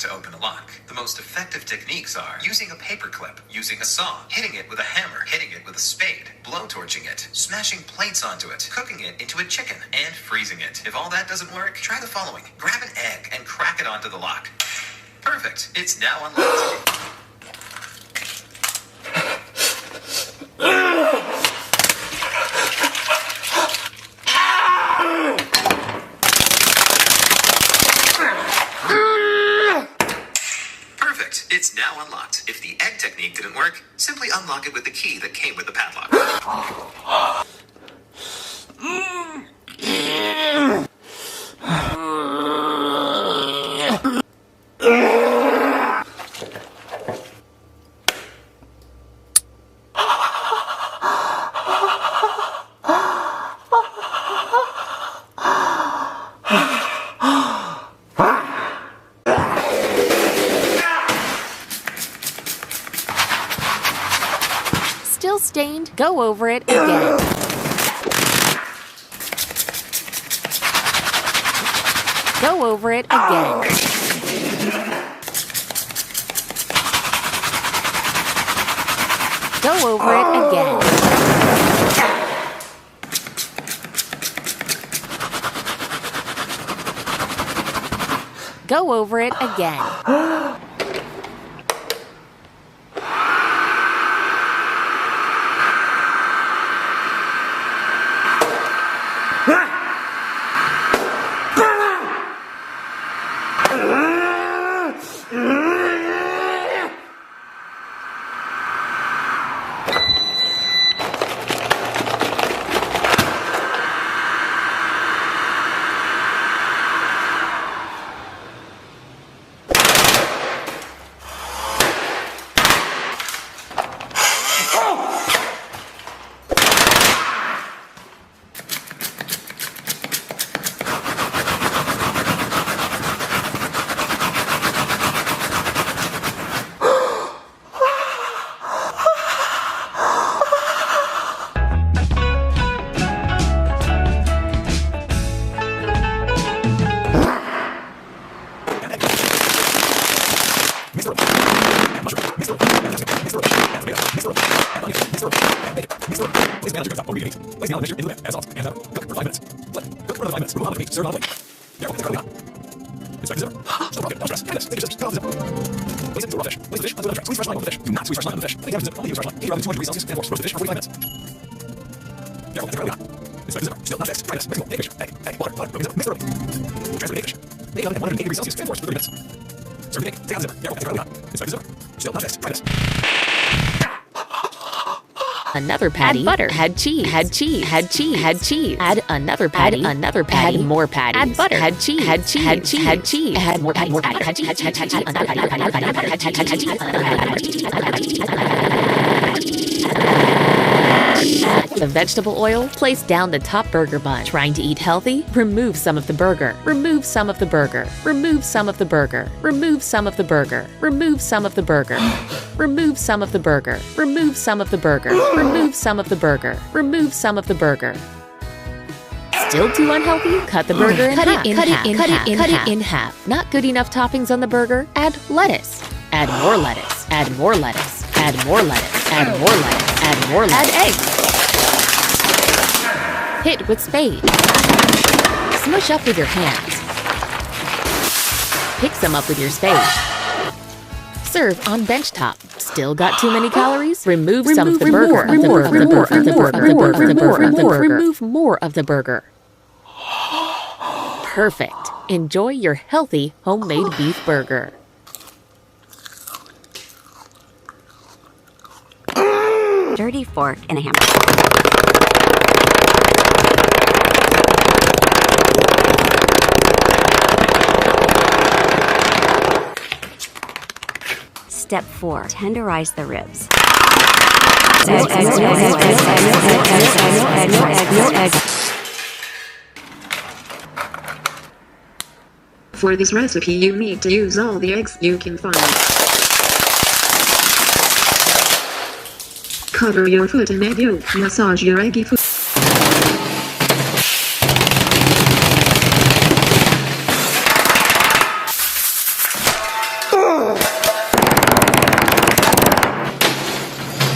To open a lock. The most effective techniques are using a paperclip, using a saw, hitting it with a hammer, hitting it with a spade, blowtorching it, smashing plates onto it, cooking it into a chicken, and freezing it. If all that doesn't work, try the following. Grab an egg and crack it onto the lock. Perfect. It's now unlocked. It's now unlocked. If the egg technique didn't work, simply unlock it with the key that came with the padlock. Still stained? Go over it again. Go over it again. Go over it again. Go over it again. Place the manager over the meat. Place the measure in the pan. Add sauce and cook for 5 minutes. Cook for another 5 minutes. Remove all the meat. Serve on the plate. Careful, it's curly hot. Inspect the zipper. Still broken. Don't stress. Try this. Take your scissors. Cut off the zipper. Place it into a raw fish. Place the fish onto another tray. Squeeze fresh lime over the fish. Do not squeeze fresh lime on the fish. Take the zipper. Only use fresh lime. Heat around 200 degrees Celsius and force. Roast the fish for 45 minutes. Careful, incredibly hot. Inspect the zipper. Still not fixed. Try this. Mix egg fish. Egg, water, broken zipper. Mix thoroughly. Transfer the egg fish. Bake oven at 180 degrees Celsius and force for 30 minutes. Serve the egg. Take out the zipper. Careful, incredibly hot. Inspect the zipper. Still not fixed. Try this. Another patty. Add butter. Add cheese. Add cheese. Add cheese. Add cheese. Add another patty. Add another patty. Add more patties. Add butter. Add cheese. Add cheese. Add cheese. Add cheese. Add more patty. More patty. Add cheese. Add cheese. Add cheese. Another patty. Another patty. Another patty. Add cheese. Add cheese. The vegetable oil placed down the top burger bun. Trying to eat healthy? Remove some of the burger. Remove some of the burger. Remove some of the burger. Remove some of the burger. Remove some of the burger. Remove some of the burger. Remove some of the burger. Remove some of the burger. Remove some of the burger. Still too unhealthy? Cut the burger in half. Cut it in half. Not good enough toppings on the burger? Add lettuce. Add more lettuce. Add more lettuce. Add more lettuce. Add more lettuce. Add more lettuce. Add eggs. Hit with spade. Smush up with your hands. Pick some up with your spade. Serve on bench top. Still got too many calories? Remove some of the burger. Remove more of the burger. Perfect. Enjoy your healthy homemade beef burger. Dirty fork and a hammer. Step 4. Tenderize the ribs. For this recipe you need to use all the eggs you can find. Cover your foot in egg yolk. Massage your eggy foot.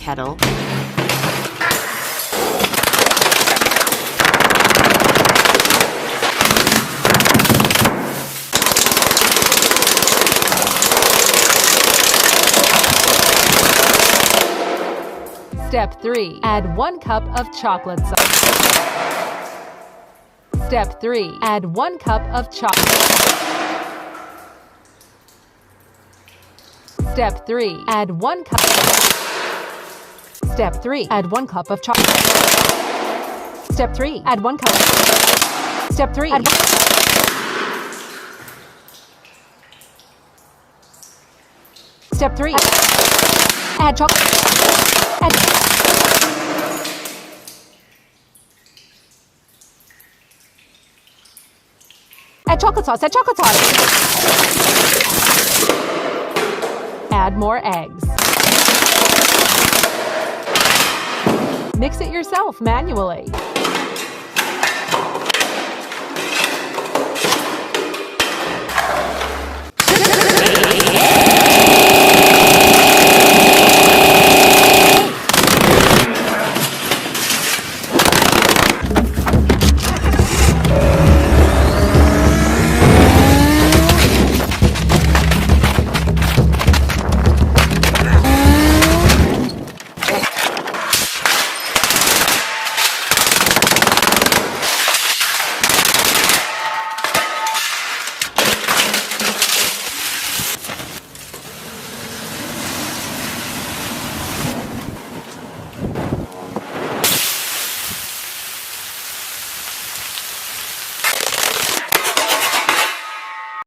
Kettle. Step 3. Add 1 cup of chocolate sauce. Step 3. Add 1 cup of chocolate. Step 3. Add 1 cup. Step 3. Add 1 cup of chocolate. Step 3. Add 1 cup. Step 3. Add Step 3. Add chocolate. Add chocolate sauce. Add chocolate sauce. Add more eggs. Mix it yourself manually.